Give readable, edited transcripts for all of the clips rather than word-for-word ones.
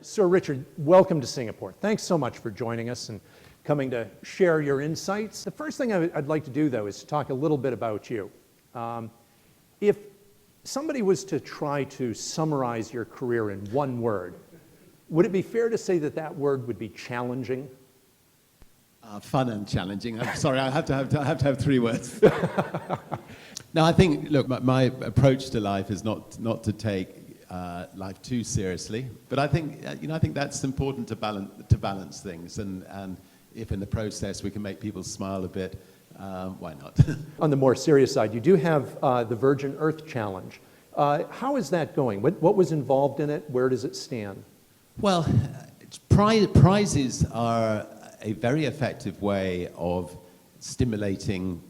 Sir Richard, welcome to Singapore. Thanks so much for joining us and coming to share your insights. The first thing I'd like to do, though, is talk a little bit about you. If somebody was to try to summarize your career in one word, would it be fair to say that that word would be challenging? Fun and challenging. I'm sorry, I have to have 3 words. No, I think, look, my approach to life is not to take life too seriously, but I think I think that's important to balance things, and if in the process we can make people smile a bit, why not? On the more serious side, you do have the Virgin Earth Challenge. How is that going? What was involved in it? Where does it stand? Well, prizes are a very effective way of stimulating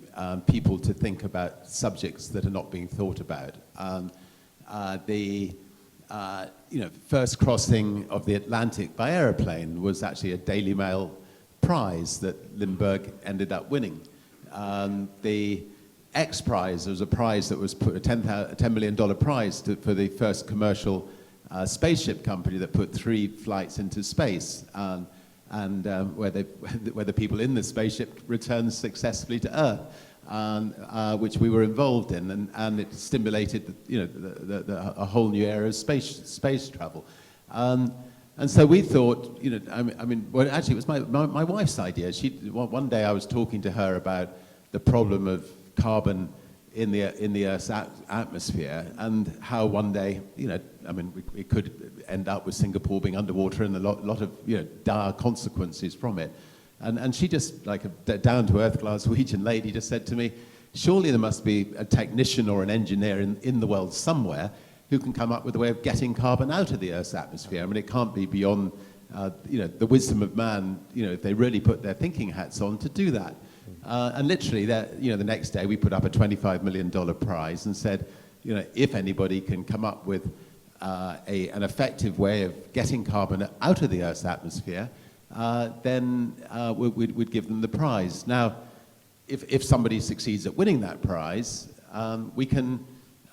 people to think about subjects that are not being thought about. The first crossing of the Atlantic by aeroplane was actually a Daily Mail prize that Lindbergh ended up winning. The X Prize was a prize that was put, a $10 million prize for the first commercial spaceship company that put 3 flights into space, and where the people in the spaceship returned successfully to Earth, which we were involved in, and it stimulated a whole new era of space travel. And so we thought, well, actually it was my wife's idea. One day I was talking to her about the problem of carbon in the Earth's atmosphere, and how one day, we could end up with Singapore being underwater and a lot of dire consequences from it. And she just, like a down-to-earth Glaswegian lady, just said to me, surely there must be a technician or an engineer in the world somewhere who can come up with a way of getting carbon out of the Earth's atmosphere. I mean, it can't be beyond the wisdom of man, if they really put their thinking hats on, to do that. And literally, the next day we put up a $25 million prize and said, if anybody can come up with an effective way of getting carbon out of the Earth's atmosphere, then we'd give them the prize. Now, if somebody succeeds at winning that prize, we can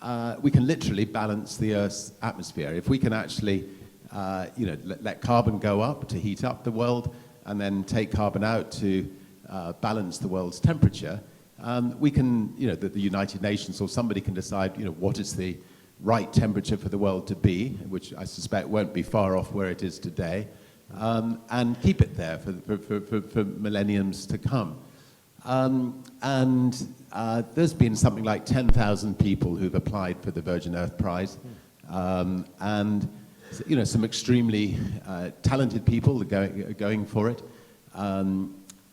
literally balance the Earth's atmosphere. If we can actually, let carbon go up to heat up the world, and then take carbon out to balance the world's temperature, we can, the United Nations or somebody can decide, what is the right temperature for the world to be, which I suspect won't be far off where it is today, and keep it there for millenniums to come. There's been something like 10,000 people who've applied for the Virgin Earth Prize, and some extremely talented people are going for it.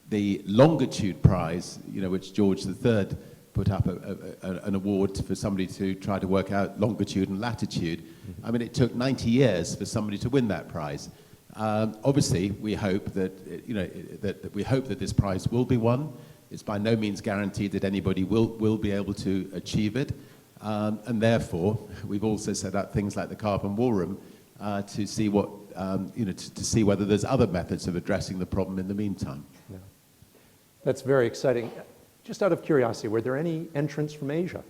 The Longitude Prize, which George III put up an award for somebody to try to work out longitude and latitude. I mean, it took 90 years for somebody to win that prize. Obviously, we hope that that this prize will be won. It's by no means guaranteed that anybody will be able to achieve it, and therefore we've also set up things like the Carbon War Room to see what to see whether there's other methods of addressing the problem in the meantime. Yeah. That's very exciting. Just out of curiosity, were there any entrants from Asia?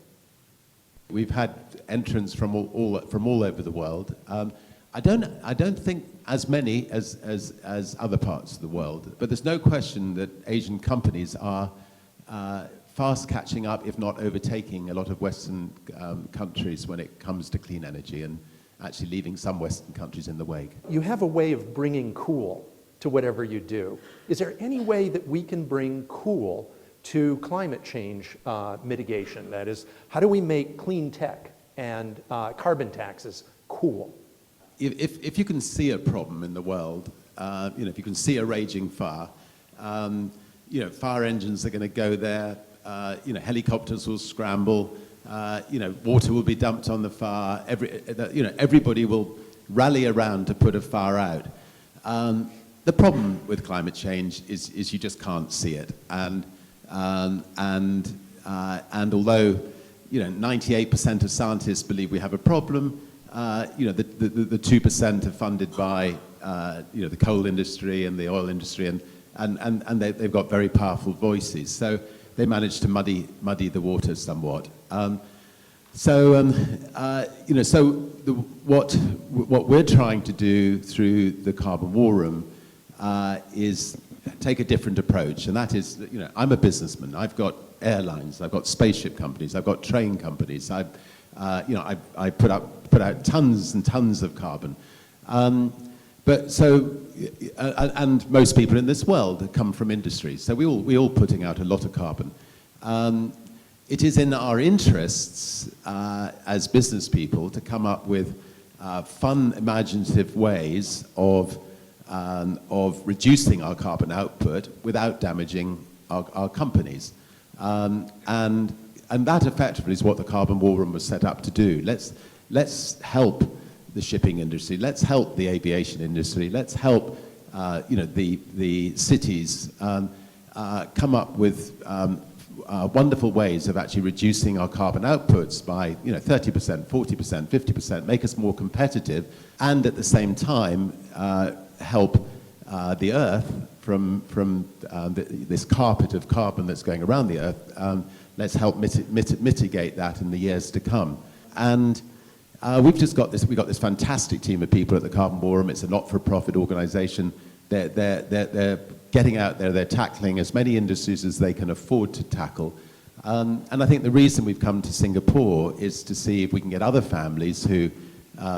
We've had entrants from all over the world. I don't think as many as other parts of the world, but there's no question that Asian companies are fast catching up, if not overtaking, a lot of Western countries when it comes to clean energy, and actually leaving some Western countries in the wake. You have a way of bringing cool to whatever you do. Is there any way that we can bring cool to climate change mitigation? That is, how do we make clean tech and carbon taxes cool? If you can see a problem in the world, if you can see a raging fire, fire engines are going to go there, helicopters will scramble, water will be dumped on the fire, everybody will rally around to put a fire out. The problem with climate change is you just can't see it, and although 98% of scientists believe we have a problem, the 2% are funded by the coal industry and the oil industry, and they've got very powerful voices, so they manage to muddy the waters somewhat. What we're trying to do through the Carbon War Room is take a different approach, and that is, I'm a businessman. I've got airlines, I've got spaceship companies, I've got train companies. I put out tons and tons of carbon. And most people in this world come from industry, so we all putting out a lot of carbon. It is in our interests as business people to come up with fun, imaginative ways of reducing our carbon output without damaging our companies. And that effectively is what the Carbon War Room was set up to do. Let's help the shipping industry. Let's help the aviation industry. Let's help the cities come up with wonderful ways of actually reducing our carbon outputs by 30%, 40%, 50%, make us more competitive, and at the same time help the Earth from this carpet of carbon that's going around the Earth. Let's help mitigate that in the years to come. And we've got this fantastic team of people at the Carbon War Room. It's a not-for-profit organization. They're getting out there, they're tackling as many industries as they can afford to tackle. And I think the reason we've come to Singapore is to see if we can get other families who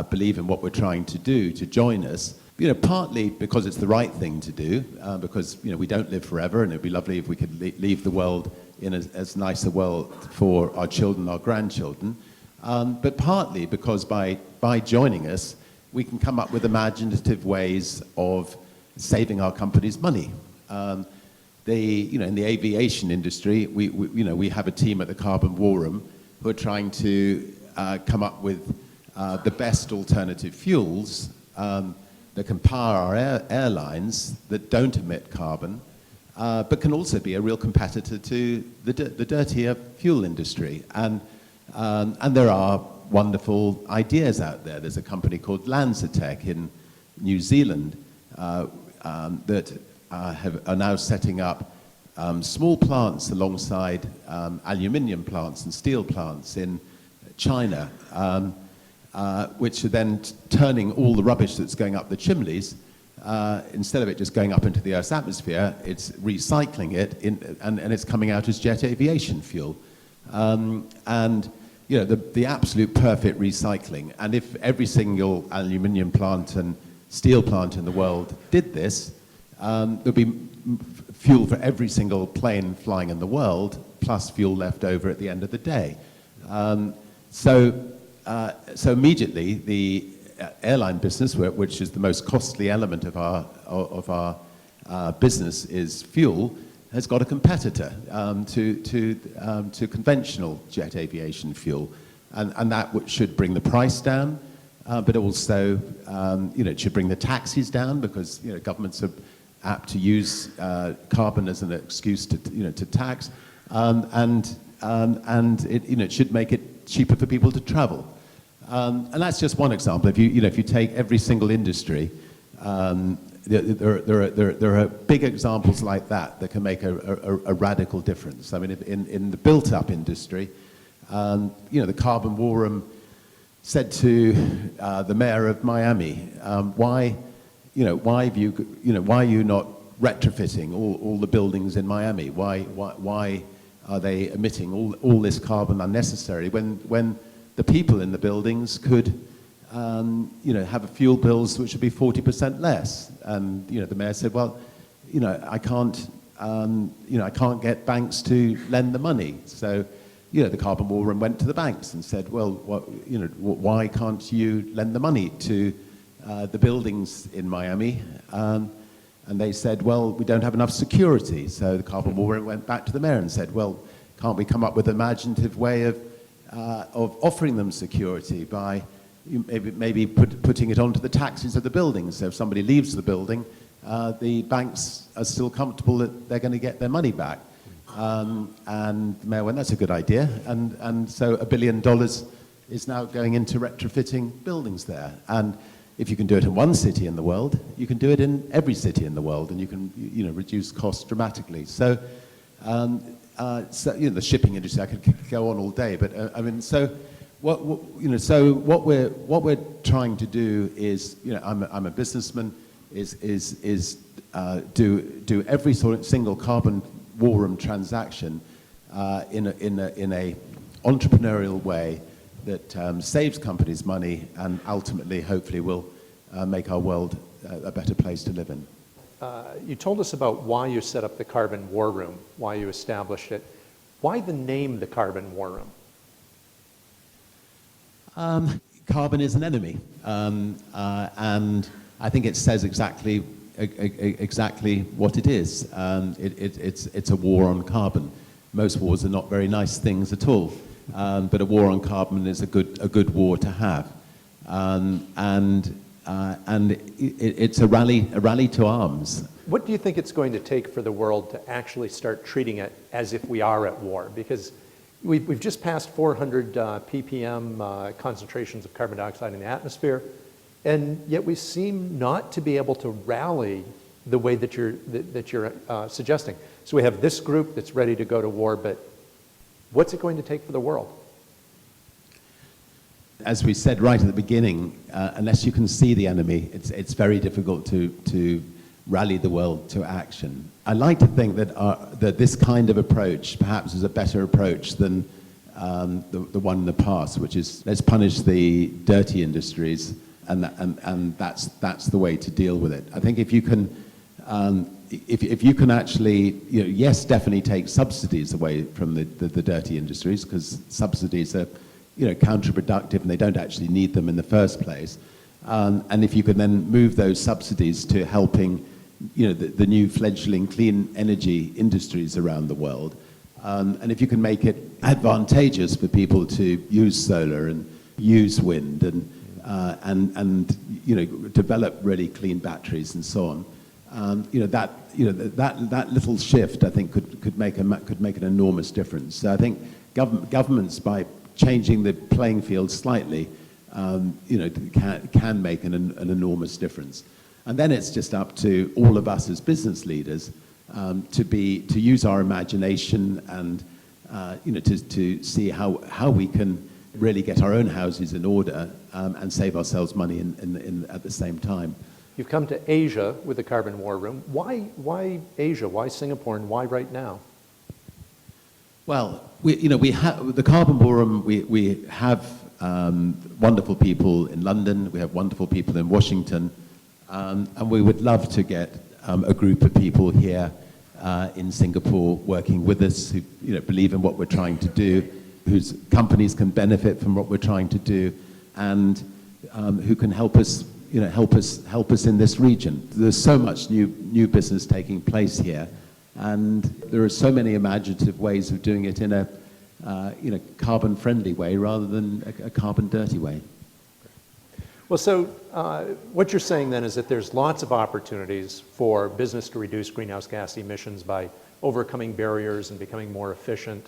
believe in what we're trying to do to join us. Partly because it's the right thing to do, because we don't live forever, and it'd be lovely if we could leave the world in as nice a world for our children, our grandchildren. But partly because by joining us, we can come up with imaginative ways of saving our companies money. In the aviation industry, we have a team at the Carbon War Room who are trying to come up with the best alternative fuels that can power our airlines that don't emit carbon, but can also be a real competitor to the dirtier fuel industry. And there are wonderful ideas out there. There's a company called Lanzatech in New Zealand that are now setting up small plants alongside aluminium plants and steel plants in China, which are then turning all the rubbish that's going up the chimneys, instead of it just going up into the Earth's atmosphere, it's recycling it, and it's coming out as jet aviation fuel. The absolute perfect recycling. And if every single aluminium plant and steel plant in the world did this, there'd be fuel for every single plane flying in the world, plus fuel left over at the end of the day. So immediately the airline business, which is the most costly element of our business, is fuel, has got a competitor to conventional jet aviation fuel, and that should bring the price down, but also it should bring the taxes down, because governments are apt to use carbon as an excuse to tax, and it should make it cheaper for people to travel. And that's just one example. If you take every single industry, there are big examples like that can make a radical difference. I mean, in the built-up industry, the Carbon War Room said to the mayor of Miami, why are you not retrofitting all the buildings in Miami? Why are they emitting all this carbon unnecessarily when the people in the buildings could have fuel bills which would be 40% less? And the mayor said, well, I can't get banks to lend the money. So the Carbon War Room went to the banks and said, well, why can't you lend the money to the buildings in Miami? And they said, well, we don't have enough security. So the Carbon War Room went back to the mayor and said, well, can't we come up with an imaginative way of offering them security by maybe putting it onto the taxes of the building? So if somebody leaves the building, the banks are still comfortable that they're going to get their money back. And the mayor went, that's a good idea. And so $1 billion is now going into retrofitting buildings there. And if you can do it in one city in the world, you can do it in every city in the world, and you can reduce costs dramatically. So, the shipping industry, I could go on all day, but So what we're trying to do is, I'm a businessman, is do every sort of single carbon war room transaction in a entrepreneurial way that saves companies money and ultimately, hopefully, will make our world a better place to live in. You told us about why you set up the Carbon War Room, why you established it. Why the name the Carbon War Room? Carbon is an enemy, and I think it says exactly what it is. It's a war on carbon. Most wars are not very nice things at all, but a war on carbon is a good war to have, and it's a rally to arms. What do you think it's going to take for the world to actually start treating it as if we are at war? Because we've just passed 400 ppm concentrations of carbon dioxide in the atmosphere, and yet we seem not to be able to rally the way that you're suggesting. So we have this group that's ready to go to war, but what's it going to take for the world? As we said right at the beginning, unless you can see the enemy, it's very difficult to rally the world to action. I like to think that this kind of approach perhaps is a better approach than the one in the past, which is let's punish the dirty industries, and that's the way to deal with it. I think if you can actually, yes, definitely take subsidies away from the dirty industries, because subsidies are counterproductive and they don't actually need them in the first place. And if you can then move those subsidies to helping the new fledgling clean energy industries around the world, and if you can make it advantageous for people to use solar and use wind and develop really clean batteries and so on, that little shift I think could make an enormous difference. So I think governments, by changing the playing field slightly, can make an enormous difference. And then it's just up to all of us as business leaders to use our imagination and to see how we can really get our own houses in order and save ourselves money at the same time. You've come to Asia with the Carbon War Room. Why Asia? Why Singapore? And why right now? Well, we have the Carbon War Room. We have wonderful people in London. We have wonderful people in Washington. And we would love to get a group of people here in Singapore working with us who believe in what we're trying to do, whose companies can benefit from what we're trying to do, and who can help us in this region. There's so much new business taking place here, and there are so many imaginative ways of doing it in a carbon-friendly way rather than a carbon-dirty way. Well, so what you're saying then is that there's lots of opportunities for business to reduce greenhouse gas emissions by overcoming barriers and becoming more efficient,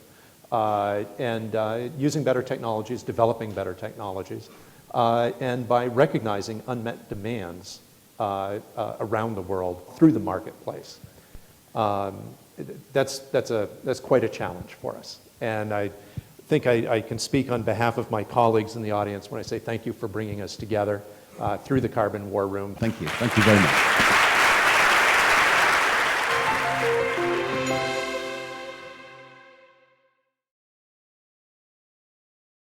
and using better technologies, developing better technologies, and by recognizing unmet demands around the world through the marketplace. That's quite a challenge for us. And I think I can speak on behalf of my colleagues in the audience when I say thank you for bringing us together through the Carbon War Room. Thank you. Thank you very much.